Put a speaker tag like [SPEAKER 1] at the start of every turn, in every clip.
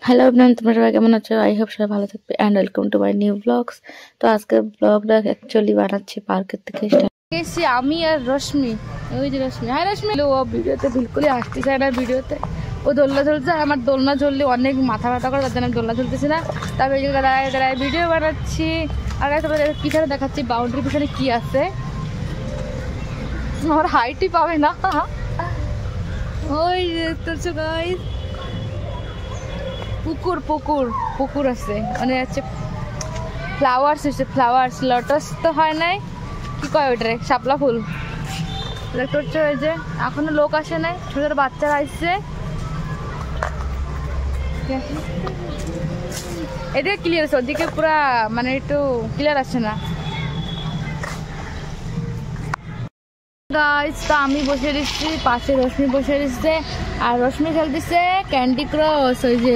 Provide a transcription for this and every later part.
[SPEAKER 1] Hello everyone, তোমরা সবাই কেমন আছো? আই হোপ সবাই ভালো থাকবে and welcome to my new blogs. তো আজকে ব্লগটা অ্যাকচুয়ালি বানাচ্ছি পার্কের থেকে এসে আমি আর রশ্মি। ওই যে রশ্মি, হ্যাঁ রশ্মি। ও ভিডিওতে বিলকুলই আসতে চায় না। ভিডিওতে ও দোলনা ঝুলছে, আমার দোলনা ঝুললে অনেক মাথা ব্যথা করে, তার জন্য আমি দোলনা ঝুলতেছি না। তারপরে এই দাঁড়ায় দাঁড়ায় ভিডিও বানাচ্ছি। আর তোমাদের পিছনে দেখাচ্ছি বাউন্ডারির পিছনে কি আছে। আমার হাইটই পাবে না। ওই দেখতেছো গাইস, পুকুর পুকুর পুকুর আছে, মানে হচ্ছে ফ্লাওয়ার্স হচ্ছে, ফ্লাওয়ার্স লটাস তো হয় নাই, কি কয় ওইটারে, শাপলা ফুল দেখতে হচ্ছে। ওই যে এখনো লোক আসে নাই, ছোট ছোট বাচ্চারা আসছে। এদিকে ক্লিয়ার আছে, ওদিকে পুরা মানে একটু ক্লিয়ার আসছে না গাইস। তো আমি বসে দিচ্ছি, পাশে রশ্মি বসে দিচ্ছে, আর রশ্মি খেলতেছে ক্যান্ডি ক্রাশ। ওই যে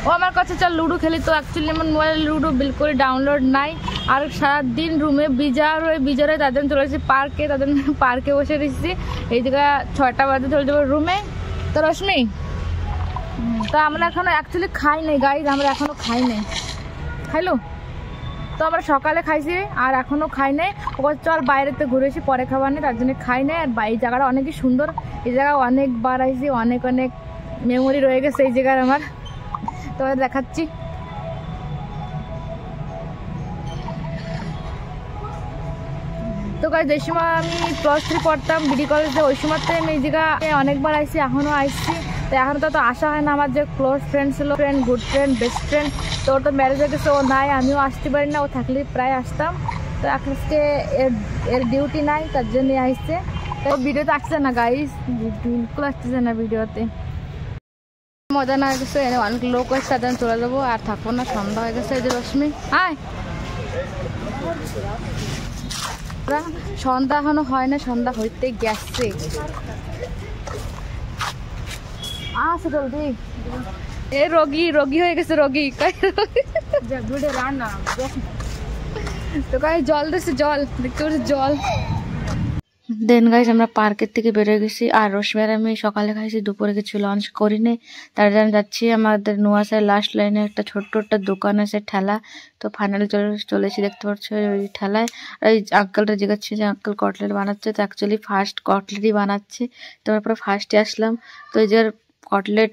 [SPEAKER 1] ও আমার কাছে চল লুডো খেলি, তো অ্যাকচুয়ালি আমার মোবাইলে লুডো বিলকুল ডাউনলোড নাই। আর সারাদিন রুমে বিজার হয়ে তাদের চলে এসেছি পার্কে, তাদের পার্কে বসে দিচ্ছি। এই জায়গা 6টা বাজে চলে যাবো রুমে। তো রশ্মি, তো আমরা এখনো অ্যাকচুয়ালি খাই নাই গাইজ, আমরা এখনো খাই নাই। খাইলো তো আমরা সকালে খাইছি আর এখনো খাই নাই। ওখানে চল বাইরেতে ঘুরে এসে পরে খাবার নেই, তার জন্য খাই নাই। আর এই জায়গাটা অনেকই সুন্দর, এই জায়গা অনেকবার আইছি, অনেক অনেক মেমোরি রয়ে গেছে এই জায়গার আমার, তোমাদের দেখাচ্ছি। তো গাইজ যে সময় আমি +3 পড়তাম বিডি কলেজে, ওই সময়তে আমি এই জায়গায় অনেকবার আইছি, এখনও আসছি। তো এখন তো আসা হয় না। আমার যে ক্লোজ ফ্রেন্ড ছিল, friend, good friend, best friend, তো ওর তো ম্যারেজ হয়ে গেছে, ও নাই, আমিও আসতে পারি না। ও থাকলে প্রায় আসতাম, তো আজকে এর ডিউটি নাই, তার জন্যই আসছে। তো ভিডিওতে আসছে না গাইজ, বিলকুল আসতেছে না ভিডিওতে। মজা না হয়ে গেছে, অনেক লোক আসছে, তার জন্য চলে যাবো, আর থাকবো না, সন্ধ্যা হয়ে গেছে। এই যে রশ্মি, আয়। সন্ধ্যা এখনো হয় না, সন্ধ্যা হইতে গেছে। আচ্ছা জলদি, এ রোগী হয়ে গেছে, রোগী। তো গাইস জল দিচ্ছে, জল দেখতে পাচ্ছি, জল। দেন গাইস আমরা পার্কের থেকে বেরিয়ে গেছি, আর রশ্মি আর আমি সকালে খাইছি, দুপুরে কিছু লঞ্চ করিনি, তার জন্য যাচ্ছি আমাদের নোয়াশার লাস্ট লাইনে একটা ছোট্ট একটা দোকান আছে ঠেলা। তো ফাইনালি চলেছি, দেখতে পাচ্ছ ওই ঠেলায়। আর এই আঙ্কেলটা জিজ্ঞাসছে যে আঙ্কেল কটলেট বানাচ্ছে, তো অ্যাকচুয়ালি ফার্স্ট কটলেটই বানাচ্ছে, তো তারপরে ফার্স্টে আসলাম। তো এই যে কটলেট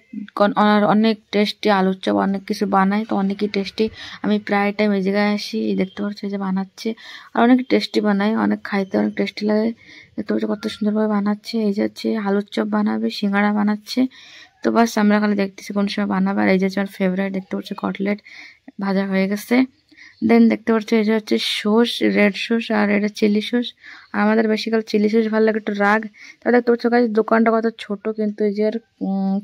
[SPEAKER 1] অনেক টেস্টি, আলুর চপ অনেক কিছু বানায়, তো অনেকই টেস্টি। আমি প্রায় টাইম এই জায়গায় আসি, দেখতে পাচ্ছি যে বানাচ্ছে, আর অনেক টেস্টি বানায়, অনেক খাইতে অনেক টেস্টি লাগে। দেখতে পাচ্ছি কত সুন্দরভাবে বানাচ্ছে। এই যে হচ্ছে আলুর চপ বানাবে, সিঙ্গাড়া বানাচ্ছে। তো বাস আমরা খালি দেখতেছি কোন সময় বানাবে। আর এই যে আমার ফেভারিট, দেখতে পাচ্ছি কটলেট ভাজা হয়ে গেছে। দেন দেখতে পাচ্ছি এই যে হচ্ছে সস, রেড সস, আর এটা চিলি সস। আর আমাদের বেসিক্যাল চিলি সস ভালো লাগে, একটু রাগ। তাহলে দেখতে পাচ্ছ গাইস দোকানটা কত ছোট, কিন্তু এই যে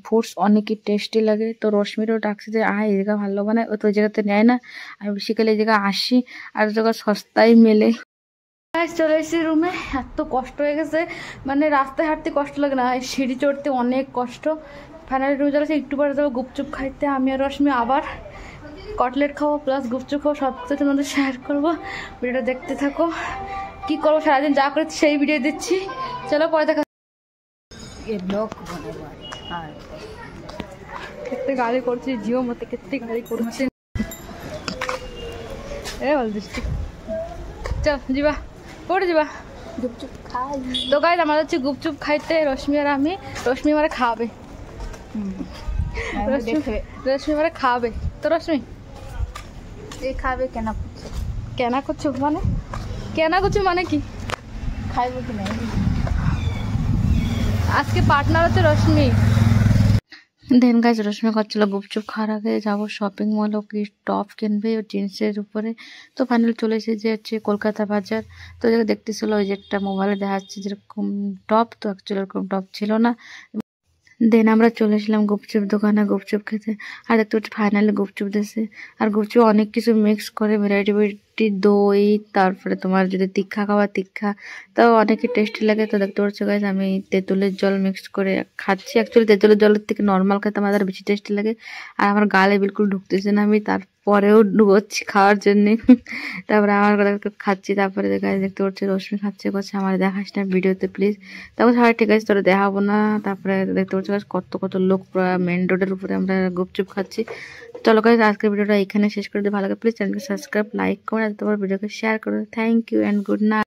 [SPEAKER 1] ফুডস অনেকই টেস্টি লাগে। তো রশ্মিরও ডাকছে যে এই জায়গা ভালো বানায়, ও তো ওই জায়গাতে নেয় না। আমি বেসিক্যালি এই জায়গায় আসি, আর জায়গা সস্তায় মেলে। চলে এসেছি রুমে, এত কষ্ট হয়ে গেছে, মানে রাস্তায় হাঁটতে কষ্ট লাগে না, সিঁড়ি চড়তে অনেক কষ্ট। ফাইনালি রুমে চলে এসে একটু পরে যাবো গুপচুপ খাইতে। আমি আর রশ্মি আবার কটলেট খাবো প্লাস গুপচুপ খাবো, সব কিছু তোমাদের শেয়ার করবো, ভিডিওটা দেখতে থাকো। কি করবো সারাদিন যা করে সেই ভিডিও দিচ্ছি, চলো পরে দেখা। কেতে গাড়ি করছি, জিও মতে কেতে গাড়ি করছে, এ বল দিচ্ছি, চল ଯିବା, কোথায় ଯିବା? গুপচুপ খাই। তো গাইস আমরা যাচ্ছি গুপচুপ খাইতে, রশ্মি আর আমি। রশ্মি আমারে খাবে, রশ্মি আমারে খাবে। তো রশ্মি খাবে কেনা করছো মানে, কেনা করছো মানে কি, খাইব কি না? আজকে পার্টনার হচ্ছে রশ্মি। দেন গাইজ রশ্মি করছিল গুপচুপ খাওয়ার আগে যাবো শপিং মল, ও কি টপ কিনবে জিন্সের উপরে। তো ফাইনাল চলে এসে যে হচ্ছে কলকাতা বাজার। তো দেখতেছিল ওই যে একটা মোবাইলে দেখা যাচ্ছে যেরকম টপ, তো অ্যাকচুয়ালি এরকম টপ ছিল না। দেন আমরা চলে এসলাম গুপচুপ দোকানে গুপচুপ খেতে। আর দেখতে পাচ্ছি ফাইনালি গুপচুপ দিয়েছে, আর গুপচুপ অনেক কিছু মিক্স করে ভ্যারাইটি মিষ্টি দই, তারপরে তোমার যদি তিক্খা খাওয়া তিক্খা, তাও অনেকই টেস্টি লাগে। তো দেখতে পাচ্ছ গাইস আমি তেঁতুলের জল মিক্স করে খাচ্ছি। অ্যাকচুয়ালি তেঁতুলের জলের থেকে নর্মাল খেতে আমার বেশি টেস্টি লাগে, আর আমার গালে বিলকুল ঢুকতেছে না, আমি তারপরেও ডুবোচ্ছি খাওয়ার জন্যে। তারপরে আমার কথা খাচ্ছি। তারপরে গাইস দেখতে পাচ্ছি রশ্মি খাচ্ছে, করছে আমার দেখাস না ভিডিওতে প্লিজ। তারপর হ্যাঁ ঠিক আছে তোরা দেখাবো না। তারপরে দেখতে পাচ্ছি গাইস কত কত লোক পুরো মেন রোডের উপরে আমরা গুপচুপ খাচ্ছি। চলো গাইস আজকের ভিডিওটা এখানে শেষ করে দিই। ভালো লাগে প্লিজ চ্যানেলকে সাবস্ক্রাইব, লাইক করে, আর তোমার ভিডিওকে শেয়ার করো। Thank you and good night.